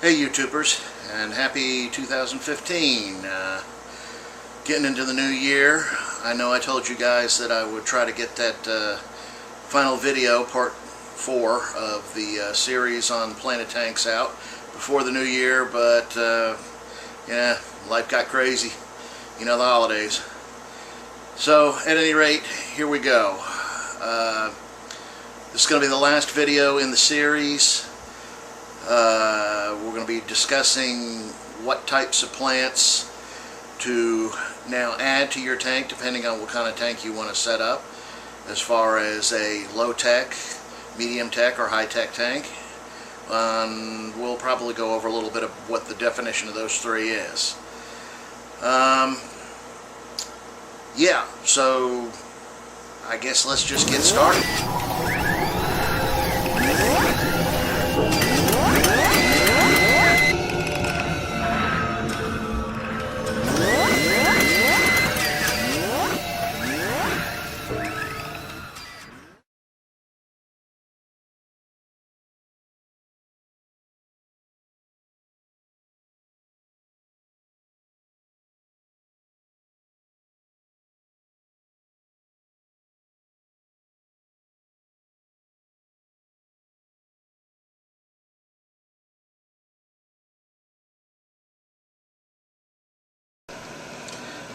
Hey YouTubers, and happy 2015. Getting into the new year. I know I told you guys that I would try to get that final video, part 4 of the series on planted tanks out before the new year, but yeah, life got crazy. You know, the holidays. So, at any rate, here we go. This is going to be the last video in the series. We're going to be discussing what types of plants to now add to your tank, depending on what kind of tank you want to set up, as far as a low-tech, medium-tech, or high-tech tank. We'll probably go over a little bit of what the definition of those three is. Yeah, so I guess let's just get started.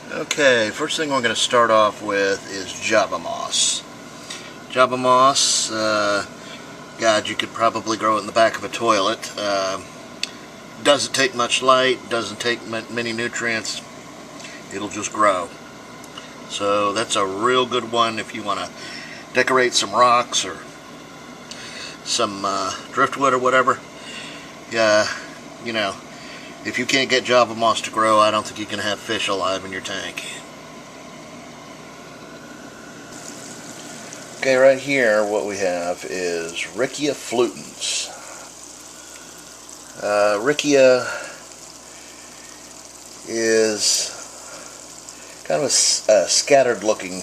Okay, first thing we're going to start off with is Java moss. Java moss, God, you could probably grow it in the back of a toilet. Doesn't take much light, doesn't take many nutrients. It'll just grow. So that's a real good one if you want to decorate some rocks or some driftwood or whatever. Yeah, you know, if you can't get Java moss to grow, I don't think you can have fish alive in your tank. Okay, right here what we have is Riccia flutans. Riccia is kind of a scattered looking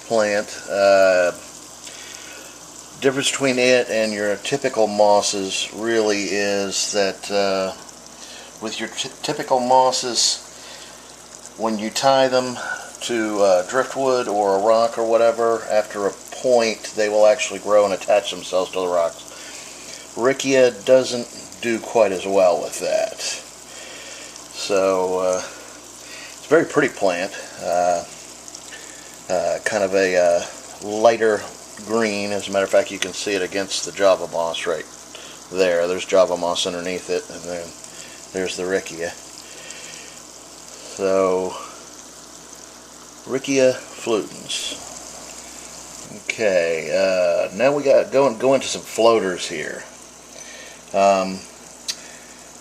plant. Difference between it and your typical mosses really is that with your typical mosses, when you tie them to driftwood or a rock or whatever, after a point they will actually grow and attach themselves to the rocks. Riccia doesn't do quite as well with that. So it's a very pretty plant, kind of a lighter green. As a matter of fact, you can see it against the Java moss right there. There's Java moss underneath it, and then there's the Riccia. So, Riccia flutans. Okay, now we got go into some floaters here.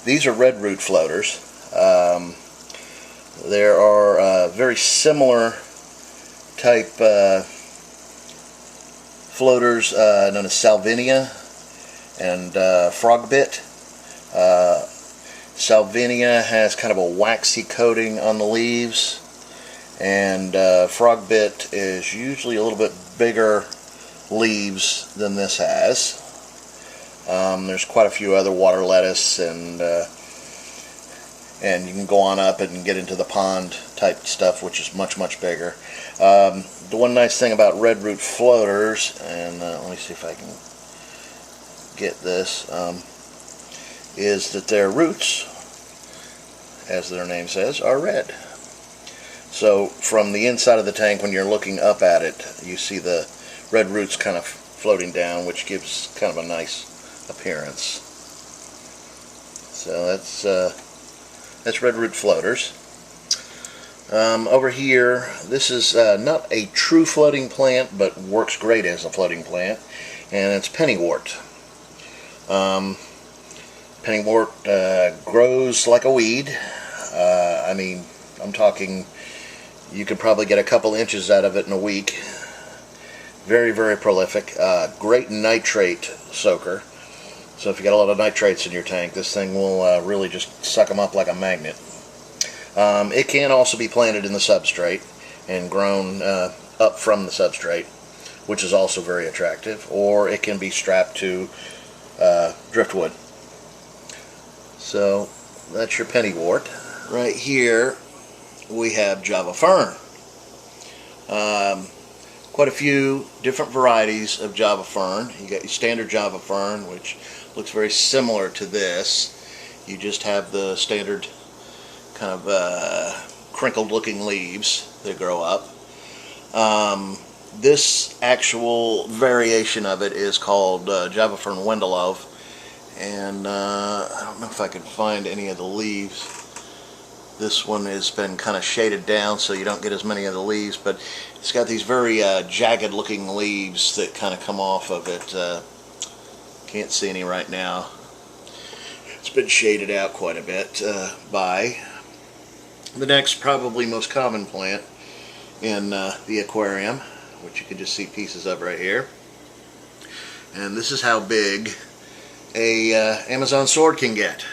These are red root floaters. There are very similar type floaters known as Salvinia and frogbit. Salvinia has kind of a waxy coating on the leaves, and frogbit is usually a little bit bigger leaves than this has. There's quite a few other water lettuce, and you can go on up and get into the pond type stuff, which is much bigger. The one nice thing about red root floaters, and let me see if I can get this, is that their roots, as their name says, are red. So from the inside of the tank, when you're looking up at it, you see the red roots kind of floating down, which gives kind of a nice appearance. So that's red root floaters. Over here, this is not a true floating plant, but works great as a floating plant, and it's Pennywort. Pennywort grows like a weed. I mean, I'm talking, you could probably get a couple inches out of it in a week. Very prolific. Great nitrate soaker. So if you got a lot of nitrates in your tank, this thing will really just suck them up like a magnet. It can also be planted in the substrate and grown up from the substrate, which is also very attractive, or it can be strapped to driftwood. So that's your Pennywort. Right here we have Java Fern. Quite a few different varieties of Java Fern. You got your standard Java Fern, which looks very similar to this. You just have the standard kind of crinkled looking leaves that grow up. This actual variation of it is called Java Fern Wendelove, and I don't know if I can find any of the leaves. This one has been kind of shaded down so you don't get as many of the leaves, but it's got these very jagged looking leaves that kind of come off of it. Can't see any right now. It's been shaded out quite a bit by the next probably most common plant in the aquarium, which you can just see pieces of right here. And this is how big a Amazon sword can get.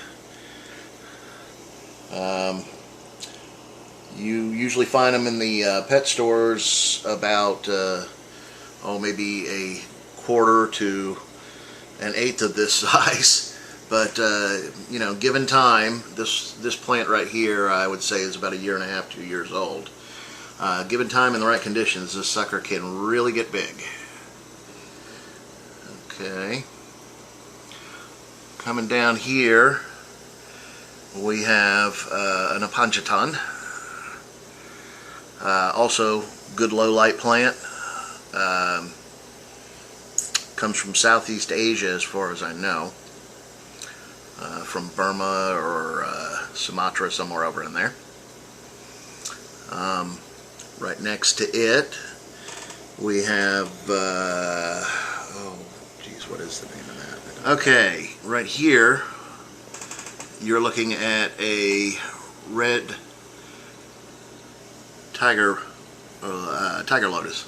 You usually find them in the pet stores about maybe a quarter to an eighth of this size. But you know, given time, this plant right here, I would say, is about 1.5 years, 2 years old. Given time and the right conditions, this sucker can really get big. Okay. Coming down here, we have an Apanchaton. Also good low light plant. Comes from Southeast Asia as far as I know. From Burma or Sumatra, somewhere over in there. Right next to it we have oh geez, what is the name of that? Okay, right here you're looking at a red tiger lotus.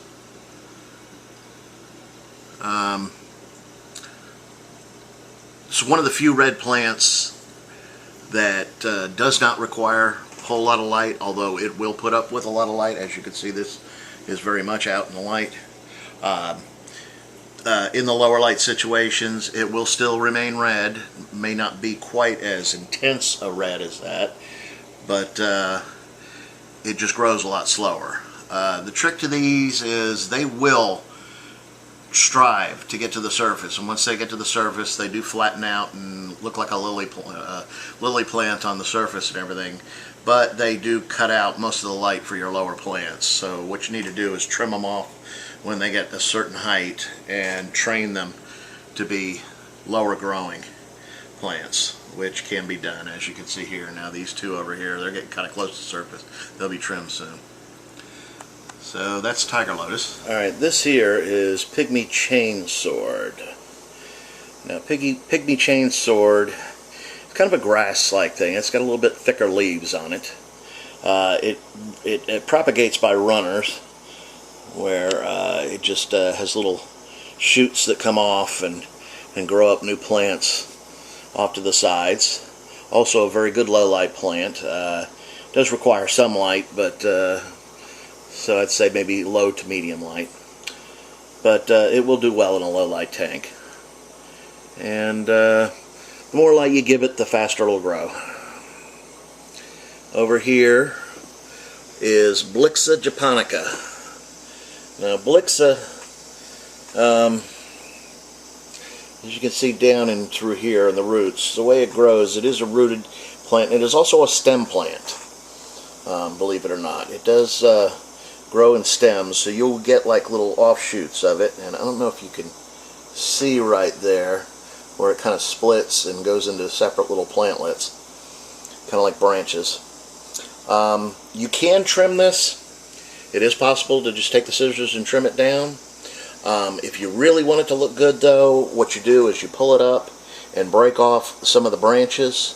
It's one of the few red plants that does not require a whole lot of light, although it will put up with a lot of light. As you can see, this is very much out in the light. In the lower light situations, it will still remain red. May not be quite as intense a red as that, but it just grows a lot slower. The trick to these is they will strive to get to the surface, and once they get to the surface, they do flatten out and look like a lily plant on the surface and everything, but they do cut out most of the light for your lower plants. So what you need to do is trim them off when they get a certain height and train them to be lower growing plants, which can be done, as you can see here. Now these two over here, they're getting kind of close to the surface. They'll be trimmed soon. So that's Tiger Lotus. Alright, this here is Pygmy Chainsword. Now Pygmy Chainsword is kind of a grass-like thing. It's got a little bit thicker leaves on it. It propagates by runners, where it just has little shoots that come off and grow up new plants off to the sides. Also a very good low light plant. Does require some light, but so I'd say maybe low to medium light. But it will do well in a low light tank. And the more light you give it, the faster it'll grow. Over here is Blixen Japonica. Now Blixen, as you can see down and through here in the roots, the way it grows, it is a rooted plant. It is also a stem plant, believe it or not. It does grow in stems, so you'll get like little offshoots of it, and I don't know if you can see right there where it kind of splits and goes into separate little plantlets, kind of like branches. You can trim this. It is possible to just take the scissors and trim it down. If you really want it to look good, though, what you do is you pull it up and break off some of the branches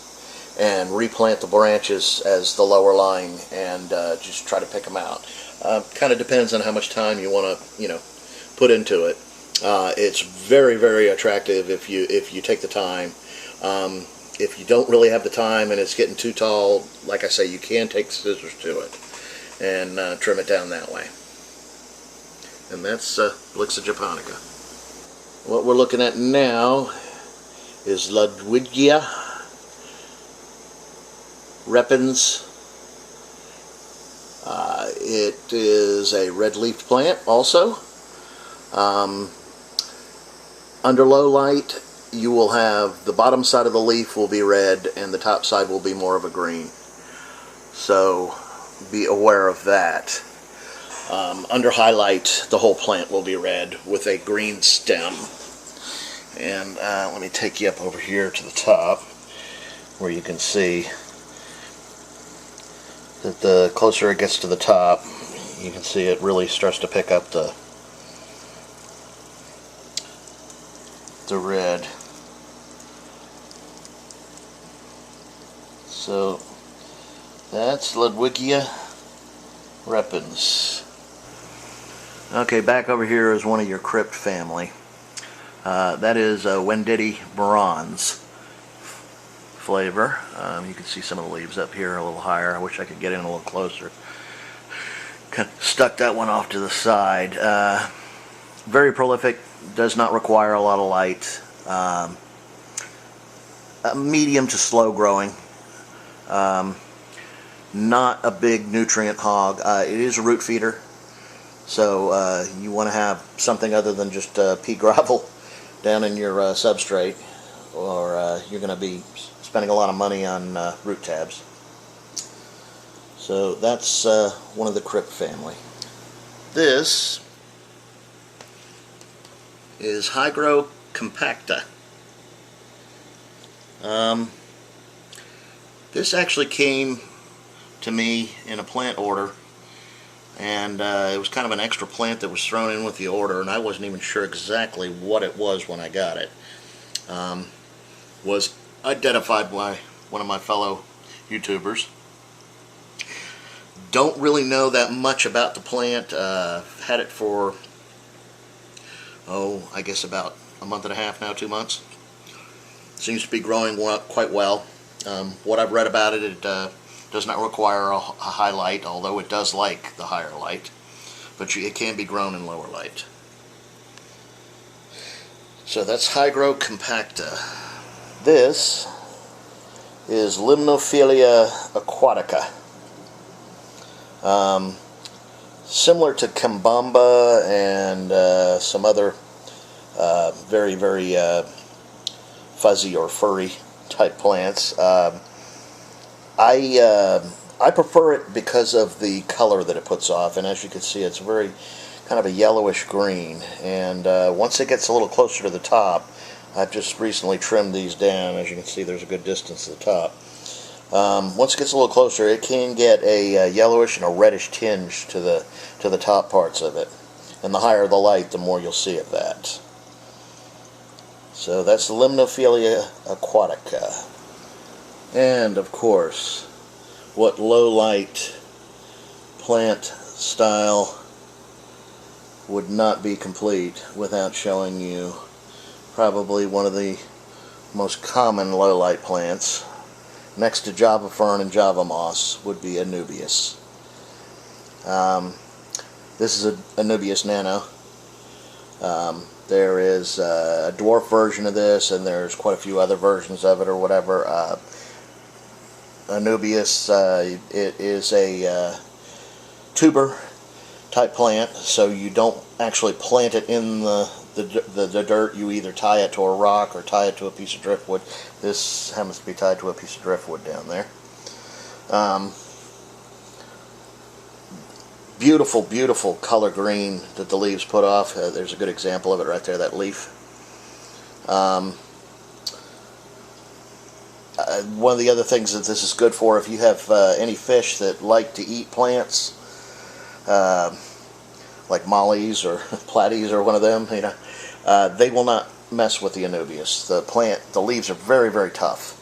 and replant the branches as the lower lying, and just try to pick them out. Kind of depends on how much time you want to, put into it. It's very, very attractive if you take the time. If you don't really have the time and it's getting too tall, like I say, you can take the scissors to it and trim it down that way. And that's Blixen Japonica. What we're looking at now is Ludwigia repens. It is a red-leafed plant also. Under low light, you will have the bottom side of the leaf will be red and the top side will be more of a green. So be aware of that. Under highlight, the whole plant will be red with a green stem. And let me take you up over here to the top where you can see that the closer it gets to the top, you can see it really starts to pick up the red. So that's Ludwigia repens. Okay, back over here is one of your crypt family. That is Wenditti bronze flavor. You can see some of the leaves up here a little higher. I wish I could get in a little closer. Kind of stuck that one off to the side. Very prolific, does not require a lot of light. Medium to slow growing. Not a big nutrient hog. It is a root feeder, so you want to have something other than just pea gravel down in your substrate, or you're going to be spending a lot of money on root tabs. So that's one of the crypt family. This is Compacta. This actually came to me in a plant order, and it was kind of an extra plant that was thrown in with the order, and I wasn't even sure exactly what it was when I got it. Was identified by one of my fellow YouTubers. Don't really know that much about the plant. Had it for, I guess about a month and a half now, 2 months. Seems to be growing quite well. What I've read about it, it does not require a high light, although it does like the higher light, but it can be grown in lower light. So that's Compacta. This is Philia aquatica. Similar to Cambamba and some other very, very fuzzy or furry type plants. I prefer it because of the color that it puts off, and as you can see, it's very kind of a yellowish green, and once it gets a little closer to the top, I've just recently trimmed these down. As you can see, there's a good distance to the top. Once it gets a little closer, it can get a yellowish and a reddish tinge to the top parts of it, and the higher the light, the more you'll see of that. So that's Philia aquatica. And of course, what low light plant style would not be complete without showing you probably one of the most common low light plants, next to Java Fern and Java Moss, would be Anubias. This is a Anubius Nano. There is a dwarf version of this, and there's quite a few other versions of it or whatever. Anubias, it is a tuber type plant, so you don't actually plant it in the dirt. You either tie it to a rock or tie it to a piece of driftwood. This happens to be tied to a piece of driftwood down there. Beautiful, beautiful color green that the leaves put off. There's a good example of it right there, that leaf. One of the other things that this is good for, if you have any fish that like to eat plants, like mollies or platies or one of them, they will not mess with the Anubias. The leaves are very, very tough,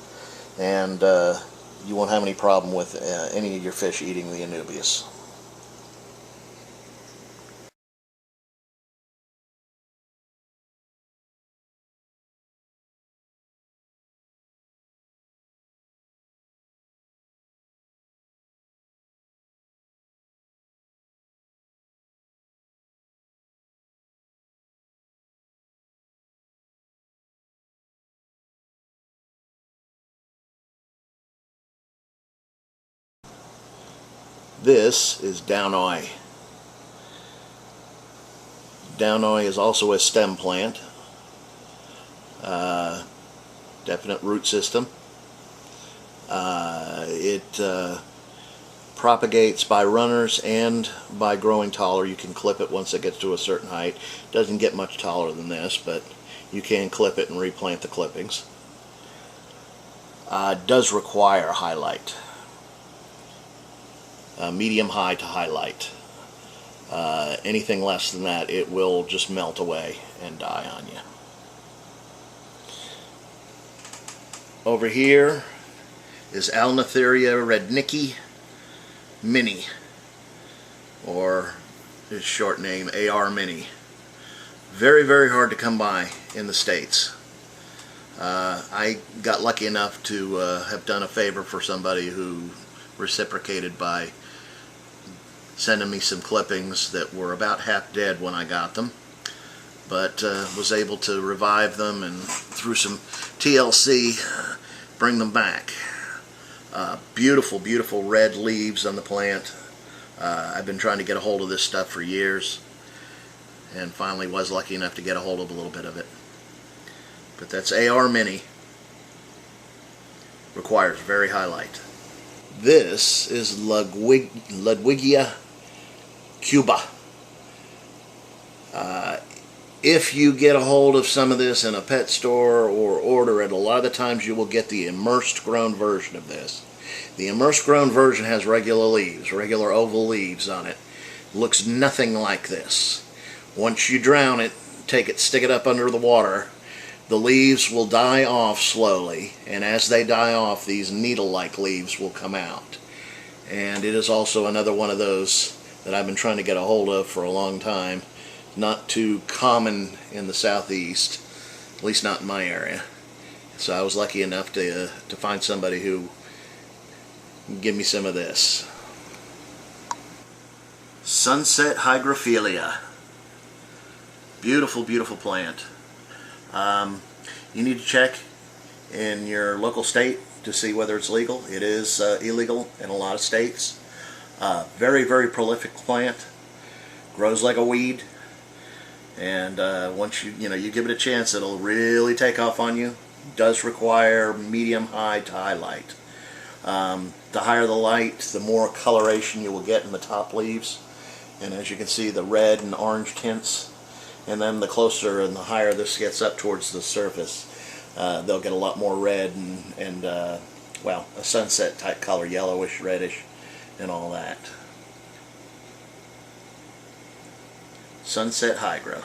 and you won't have any problem with any of your fish eating the Anubias. This is Downoi. Downoi is also a stem plant. Definite root system. It propagates by runners and by growing taller. You can clip it once it gets to a certain height. Doesn't get much taller than this, but you can clip it and replant the clippings. Does require highlight. Medium high to highlight. Anything less than that, it will just melt away and die on you. Over here is Allan Atheria rednicki mini, or his short name AR Mini. Very, very hard to come by in the States. I got lucky enough to have done a favor for somebody who reciprocated by sending me some clippings that were about half dead when I got them, but was able to revive them and through some TLC bring them back. Beautiful, beautiful red leaves on the plant. I've been trying to get a hold of this stuff for years and finally was lucky enough to get a hold of a little bit of it. But that's AR Mini. Requires very high light. This is Ludwigia Cuba. If you get a hold of some of this in a pet store or order it, a lot of the times you will get the immersed grown version of this. The immersed grown version has regular leaves, regular oval leaves on it. Looks nothing like this. Once you drown it, take it, stick it up under the water, the leaves will die off slowly, and as they die off, these needle-like leaves will come out. And it is also another one of those that I've been trying to get a hold of for a long time. Not too common in the southeast, at least not in my area. So I was lucky enough to find somebody who can give me some of this. Sunset Hygrophila. Beautiful, beautiful plant. You need to check in your local state to see whether it's legal. It is illegal in a lot of states. Very, very prolific plant. Grows like a weed. And once you give it a chance, it'll really take off on you. Does require medium high to high light. The higher the light, the more coloration you will get in the top leaves. And as you can see, the red and orange tints. And then the closer and the higher this gets up towards the surface, they'll get a lot more red and well, a sunset type color, yellowish, reddish, and all that. Sunset Hygro.